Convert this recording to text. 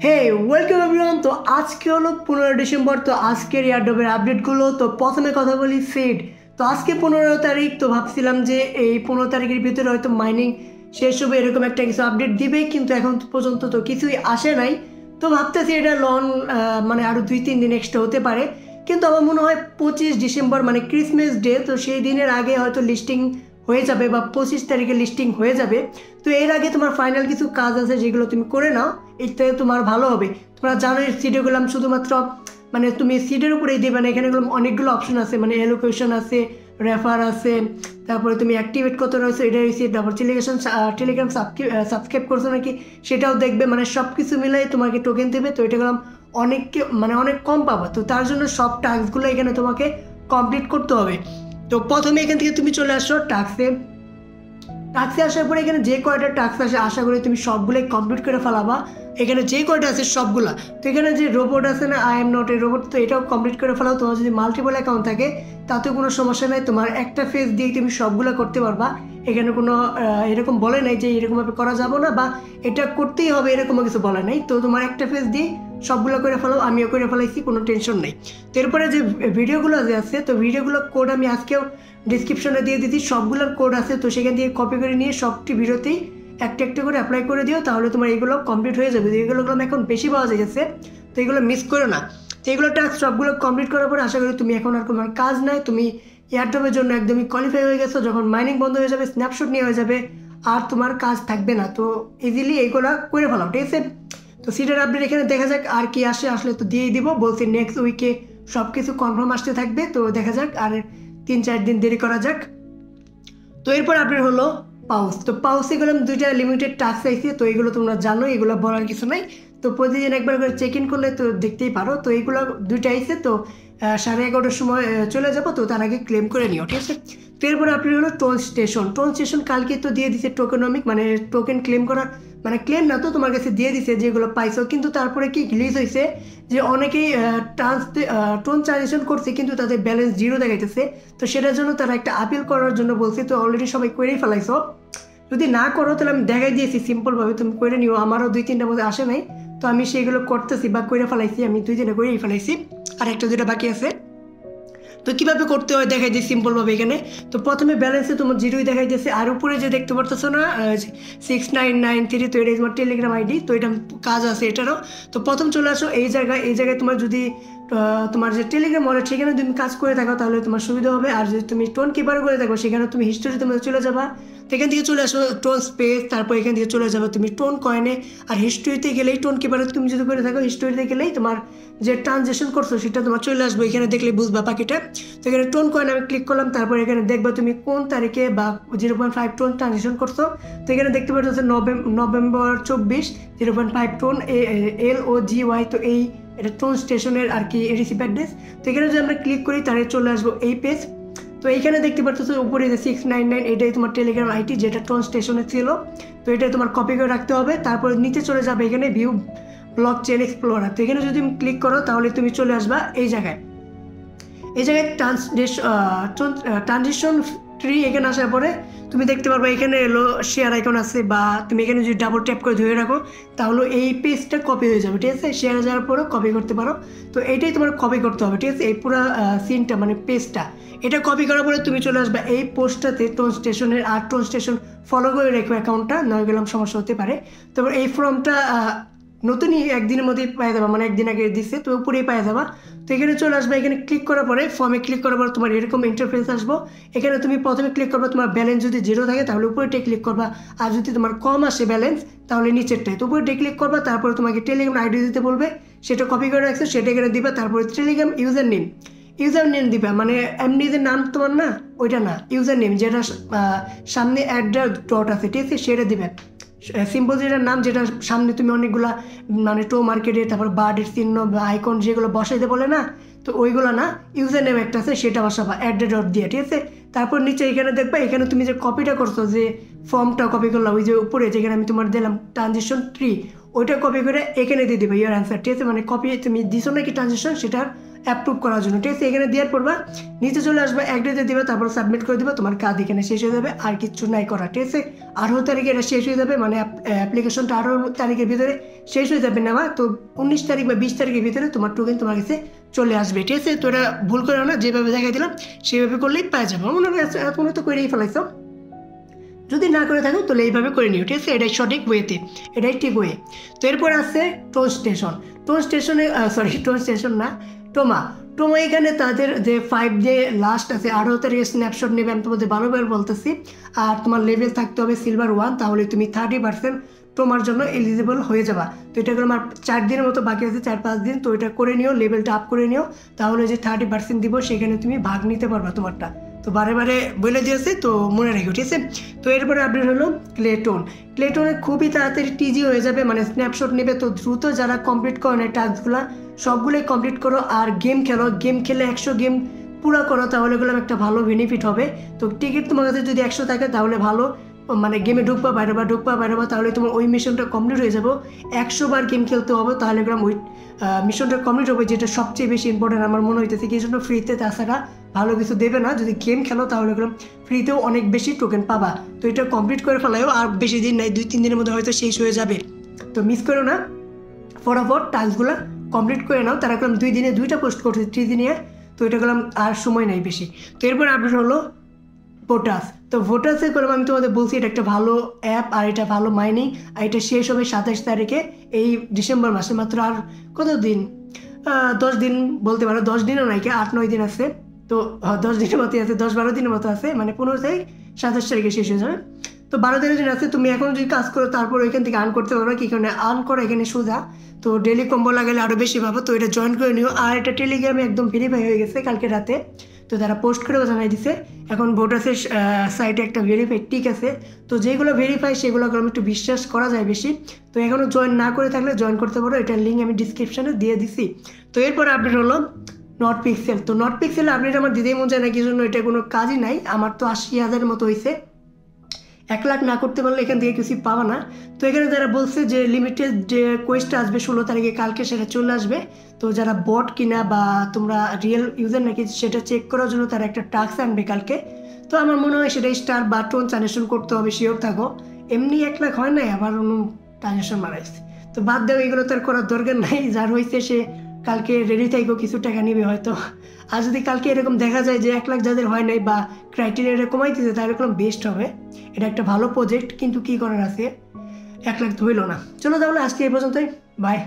হে welcome everyone. তো আজকে হলো 15 ডিসেম্বর। তো আজকের এয়ারড্রপের আপডেটগুলো। তো প্রথমে কথা বলি সিড। তো আজকে 15 তারিখ। তো ভাবছিলাম যে এই 15 তারিখের ভিতরে হয়তো মাইনিং শেষ হবে, এরকম একটা কিছু আপডেট দিবে, কিন্তু এখন পর্যন্ত তো কিছুই আসে নাই। তো ভাবতেছি এটা মানে আরও 2-3 দিন এক্সট্রা হতে পারে। কিন্তু আমার মনে হয় 25 ডিসেম্বর মানে ক্রিসমাস ডে, তো সেই দিনের আগে হয়তো লিস্টিং হয়ে যাবে বা 25 তারিখে লিস্টিং হয়ে যাবে। তো এর আগে তোমার ফাইনাল কিছু কাজ আছে যেগুলো তুমি করে নাও, এতে তোমার ভালো হবে। তোমরা জানো সিডে গেলাম শুধুমাত্র মানে তুমি সিডের উপরেই দেবে না, এখানে অনেকগুলো অপশন আছে, মানে এলোকেশন আছে, রেফার আছে, তারপরে তুমি অ্যাক্টিভেট কত রয়েছে এটা রয়েছে, তারপর টেলিগ্রাম সাবস্ক্রাইব করছো নাকি সেটাও দেখবে, মানে সব কিছু মিলাই তোমাকে টোকেন দেবে। তো এটা গেলাম অনেক কম পাবা। তো তার জন্য সব টাস্কগুলো এখানে তোমাকে কমপ্লিট করতে হবে। তো প্রথমে এখান থেকে তুমি চলে আসো টাক্সে আসার পরে এখানে যে কয়টা টাক্স আসে আশা করি তুমি সবগুলোই কমপ্লিট করে ফেলাবা। এখানে যে কয়টা আছে সবগুলা। তো এখানে যে রোবট আছে না, I am not a robot, তো এটাও কমপ্লিট করে ফেলাও। তোমার যদি মাল্টিপল অ্যাকাউন্ট থাকে তাতে কোনো সমস্যা নাই, তোমার একটা ফেস দিয়ে তুমি সবগুলো করতে পারবা। এখানে কোনো এরকম বলে নাই যে এরকমভাবে করা যাবে না বা এটা করতেই হবে, এরকমও কিছু বলে নাই। তো তোমার একটা ফেস দিয়ে সবগুলো করে ফেলাও, আমিও করে ফেলাইছি, কোনো টেনশন নেই। তো এরপরে যে ভিডিওগুলো যে আছে, তো ভিডিওগুলো কোড আমি আজকেও ডিসক্রিপশনে দিয়ে দিচ্ছি, সবগুলোর কোড আছে। তো সেখান থেকে কপি করে নিয়ে সবটি ভিডিওতেই একটা একটা করে অ্যাপ্লাই করে দিও, তাহলে তোমার এগুলো কমপ্লিট হয়ে যাবে। এগুলো এখন বেশি পাওয়া যাচ্ছে, তো এগুলো মিস করো না। তো এগুলো টাস্ক সবগুলো কমপ্লিট করার পরে আশা করি তুমি এখন আর কোনো কাজ নাই, তুমি এয়ারড্রপের জন্য একদমই কোয়ালিফাই হয়ে গেছো। যখন মাইনিং বন্ধ হয়ে যাবে, স্ন্যাপশট নিয়ে হয়ে যাবে, আর তোমার কাজ থাকবে না। তো ইজিলি এইগুলো করে ফেলাও, ঠিক আছে। তো সিটের আপডেট এখানে দেখা যাক আর কি আসলে তো দিয়েই দিব, বলছি নেক্সট উইকে সব কিছু কনফার্ম আসতে থাকবে। তো দেখা যাক, আর 3-4 দিন দেরি করা যাক। তো এরপর আপডেট হলো পাউস। তো পাউসে গেলাম 2টা লিমিটেড টাস্ক আইছে। তো এগুলো তোমরা জানো, এগুলো বলার কিছু নাই। তো প্রতিদিন একবার করে চেক ইন করলে তো দেখতেই পারো। তো এইগুলো 2টা আইছে, তো 11:30টার সময় চলে যাবো। তো তার আগে ক্লেম করে নিও, ঠিক আছে। তো এরপর আপনি হলো টোন স্টেশন কালকে তো দিয়ে দিছে টোকেনমিক, মানে টোকেন ক্লেম করার, মানে ক্লেম না তো তোমার কাছে দিয়ে দিছে যেগুলো পাইছো। কিন্তু তারপরে কি গ্লিচ হয়েছে যে অনেকেই টোন ট্রানজেকশন করছে কিন্তু তাদের ব্যালেন্স জিরো দেখাইতেছে। তো সেটার জন্য তারা একটা আপিল করার জন্য বলছে। তো অলরেডি সবাই করেই ফেলাইছো, যদি না করো তাহলে আমি দেখাই দিয়েছি সিম্পলভাবে তুমি করে নিও। আমারও 2-3টার মধ্যে আসে নাই, তো আমি সেগুলো করতেছি বা করে ফেলাইছি, আমি 2-3টা করেই ফেলাইছি, আর একটা 2টা বাকি আছে। তো কীভাবে করতে হয় দেখাই দিই সিম্পলভাবে এখানে। তো প্রথমে ব্যালেন্সে তোমার জিরোই দেখাই দিয়েছে, আর উপরে যে দেখতে পারতেছো না 6993, তো এটা তোমার টেলিগ্রাম আইডি। তো এটা কাজ আছে এটারও। তো প্রথম চলে আসো এই জায়গায় তোমার যদি তোমার যে টেলিগ্রাম ওয়ালেট সেখানে তুমি কাজ করে থাকো তাহলে তোমার সুবিধা হবে। আর যদি তুমি টোন কিপার করে থাকো সেখানে তুমি হিস্টোরিতে মধ্যে চলে যাবা। তো এখান থেকে চলে আসো টোন স্পেস, তারপর এখান থেকে চলে যাবে তুমি টোন কয়েনে। আর হিস্টোরিতে গেলেই টোন কিপারে তুমি যদি করে থাকো হিস্টোরিতে গেলেই তোমার যে ট্রানজেকশন করছো সেটা তোমার চলে আসবে, এখানে দেখলে বুঝবা পাখিটা। তো এখানে টোন কয়েন আমি ক্লিক করলাম, তারপর এখানে দেখবা তুমি কোন তারিখে বা 0.5 টোন ট্রানজেকশন করছো। তো এখানে দেখতে পাচ্ছ নভেম্বর 24 0.5 টোন LOGY। তো এটা টোন স্টেশনের আর কি রিসিভ অ্যাড্রেস। তো এখানে যদি আমরা ক্লিক করি তাহলে চলে আসবো এই পেজ। তো এইখানে দেখতে পাচ্ছ উপরে যে 699 এটাই তোমার টেলিগ্রাম আইডি যেটা টোন স্টেশনে ছিল। তো এটা তোমার কপি করে রাখতে হবে। তারপর নিচে চলে যাবে এখানে ভিউ ব্লক চেন এক্সপ্লোরার। তো এখানে যদি তুমি ক্লিক করো তাহলে তুমি চলে আসবা এই জায়গায় ট্রানজিশন ট্রি। এখানে আসার পরে তুমি দেখতে পারবে এখানে এলো শেয়ার আইকন আছে, বা তুমি এখানে যদি ডাবল ট্যাপ করে ধরে রাখো তাহলে এই পেজটা কপি হয়ে যাবে, ঠিক আছে। শেয়ারে যাওয়ার পরেও কপি করতে পারো। তো এইটাই তোমার কপি করতে হবে, ঠিক আছে। এই পুরো সিনটা মানে পেজটা এটা কপি করার পরে তুমি চলে আসবে এই পোস্টটাতে টোন স্টেশনের। আর টোন স্টেশন ফলো করে রেখো অ্যাকাউন্টটা, নয় গেলাম সমস্যা হতে পারে। তারপর এই ফর্মটা নতুনই একদিনের মধ্যেই পাই যাবা, মানে একদিন আগে দিচ্ছে তো উপরেই পাই যাবা। তো এখানে চলে আসবে, এখানে ক্লিক করার পরে ফর্মে ক্লিক করার পর তোমার এরকম ইন্টারফেস আসবো। এখানে তুমি প্রথমে ক্লিক করবা, তোমার ব্যালেন্স যদি জিরো থাকে তাহলে উপরেটাই ক্লিক করবা, আর যদি তোমার কম আসে ব্যালেন্স তাহলে নিচেরটাই। তো উপরেটাই ক্লিক করবা, তারপরে তোমাকে টেলিগ্রাম আইডি দিতে বলবে, সেটা কপি করে রাখছো সেটা এখানে দিবা। তারপরে টেলিগ্রাম ইউজার নেম দিবা, মানে এমনি যে নাম তোমার না ওইটা না, ইউজার নেম যেটা সামনে @ আছে, ঠিক আছে, সেটা দিবে। সিম্পল যেটার নাম, যেটা সামনে তুমি অনেকগুলা মানে টো মার্কেটে তারপর বার্ডের চিহ্ন বা আইকন যেগুলো বসাইতে বলে না, তো ওইগুলো না, ইউজার নেম একটা আছে সেটা বসাবা @ দিয়ে, ঠিক আছে। তারপর নিচে এখানে দেখবা এখানে তুমি যে কপিটা করছো, যে ফর্মটা কপি করলাম ওই যে উপরে যেখানে আমি তোমার দিলাম ট্রানজিশন ট্রি, ওইটা কপি করে এখানে দিয়ে দেবে ইয়ার অ্যান্সার, ঠিক আছে? মানে কপি তুমি দিছো নাকি ট্রানজেকশন সেটার অ্যাপ্রুভ করার জন্য, ঠিক আছে? এখানে দেওয়ার পড়বা, নিচে চলে আসবে, এক ডেতে দেবে, তারপর সাবমিট করে দেবে, তোমার কাজ এখানে শেষ হয়ে যাবে, আর কিচ্ছু নাই করা, ঠিক আছে? 18 তারিখে এটা শেষ হয়ে যাবে, মানে অ্যাপ্লিকেশনটা 18 তারিখের ভিতরে শেষ হয়ে যাবে নেওয়া, তো 19 তারিখ বা 20 তারিখের ভিতরে তোমার টোকেন তোমার কাছে চলে আসবে, ঠিক আছে? তো এটা ভুল করে না, যেভাবে দেখাই দিলাম সেইভাবে করলেই পাওয়া যাবে। মনে হয় এত তো করেই ফেলাইছো, যদি না করে থাকো তাহলে এইভাবে করে নিও, ঠিক আছে? এটাই সঠিক ওয়েতে, এটাই ঠিক ওয়ে। তো এরপর আছে টোন স্টেশন। টোন স্টেশন না, টোমা। টোমা এখানে তাদের যে 5 ডে লাস্ট আছে, 18 তারিখে স্ন্যাপশট নেবে, আমি তোমাদের বারবার বলতেছি। আর তোমার লেভেল থাকতে হবে সিলভার 1, তাহলে তুমি 30% তোমার জন্য এলিজিবল হয়ে যাবা। তো এটা করে আমার 4 দিনের মতো বাকি আছে, 4-5 দিন। তো এটা করে নিও, লেভেলটা আপ করে নিও, তাহলে যে 30% দিব সেখানে তুমি ভাগ নিতে পারবা তোমারটা। তো বারে বারে বলে দিয়েছে, তো মনে রাখো, ঠিক আছে? তো এরপরে আপডেট হলো ক্লেটনে খুবই তাড়াতাড়ি টিজি হয়ে যাবে, মানে স্ন্যাপশট নেবে। তো দ্রুত যারা কমপ্লিট করো না টাস্কগুলো সবগুলোই কমপ্লিট করো, আর গেম খেলো, গেম খেলে 100 গেম পুরো করো, তাহলে এগুলো একটা ভালো বেনিফিট হবে। তো টিকিট তোমার কাছে যদি 100 থাকে তাহলে ভালো, মানে গেমে ঢুকবা বাইরে, তাহলে তোমার ওই মিশনটা কমপ্লিট হয়ে যাবো। 100 বার গেম খেলতে হবে, তাহলে ওই মিশনটা কমপ্লিট হবে, যেটা সবচেয়ে বেশি ইম্পর্টেন্ট আমার মনে হইতেছে। কি জন্য ফ্রিতে, তাছাড়া ভালো কিছু দেবে না। যদি গেম খেলো তাহলে ফ্রিতেও অনেক বেশি টোকেন পাবা। তো এটা কমপ্লিট করে ফেলাও, আর বেশি দিন নাই, 2-3 দিনের মধ্যে হয়তো শেষ হয়ে যাবে। তো মিস করো না, ফটাফট টাস্কগুলো কমপ্লিট করে নাও। তারা 2 দিনে 2টা পোস্ট করছে, 3 দিনে। তো এটা করলাম, আর সময় নাই বেশি। তো এরপর আপডেট হলো ভোটাস। তো ভোটাসে করলাম, আমি তোমাদের বলছি এটা একটা ভালো অ্যাপ, আর এটা ভালো মাইনিং, আর এটা শেষ হবে 27 তারিখে এই ডিসেম্বর মাসে। মাত্র আর কত দিন, 10 দিন বলতে পারো, 10 দিনও নাই, 8-9 দিন আছে। তো 10 দিনের মতো আছে, 10-12 দিনের মতো আছে, মানে 15 তারিখ 27 তারিখে শেষ হয়ে যাবে। তো 12-13 দিন আছে। তুমি এখন যদি কাজ করো তারপর ওইখান থেকে আর্ন করতে পারবে। কি কারণে আর্ন করা এখানে সোজা, তো ডেলি কম্বো লাগালে আরও বেশি পাবো। তো এটা জয়েন করে নিও। আর এটা টেলিগ্রামে একদম ভেরিফাই হয়ে গেছে কালকে রাতে, তো তারা পোস্ট করেও জানাই দিছে। এখন ভোটাসের সাইটে একটা ভেরিফাই টিক আছে, তো যেগুলো ভেরিফাই সেগুলো আমি একটু বিশ্বাস করা যায় বেশি। তো এখনও জয়েন না করে থাকলে জয়েন করতে পারো, এটার লিঙ্ক আমি ডিসক্রিপশানে দিয়ে দিছি। তো এরপর আপডেট হলো নট পিক্সেল। তো নট পিক্সেল আপডেট আমার দিতেই মন চায় না, কি জন্য, এটা কোনো কাজই নাই। আমার তো 80,000 মতো হয়েছে, 1 লাখ না করতে পারলে এখান থেকে কিছু পাবা না। তো এখানে যারা বলছে যে লিমিটেড যে কোয়েস্টটা আসবে 16 তারিখে, কালকে সেটা চলে আসবে। তো যারা বট কিনা বা তোমরা রিয়েল ইউজার নাকি সেটা চেক করার জন্য তারা একটা টাস্ক আনবে কালকে। তো আমার মনে হয় সেটা স্টার বা টোন ট্রানজেকশন করতে হবে, শিওর থাকো। এমনি 1 লাখ হয় নাই, আবার অন্য ট্রানজেকশন মারাইছে। তো বাদ দেও, এগুলো তার করার দরকার নাই। যার হয়েছে সে কালকে রেডি থাকবো, কিছু টাকা নিবে হয়তো। আর যদি কালকে এরকম দেখা যায় যে 1 লাখ যাদের হয় নাই বা ক্রাইটেরিয়াটা কমাই দিতে, তাহলে এরকম বেস্ট হবে। এটা একটা ভালো প্রজেক্ট, কিন্তু কি করার আছে, 1 লাখ তো হইল না। চলো তাহলে আজকে এই পর্যন্তই, বাই।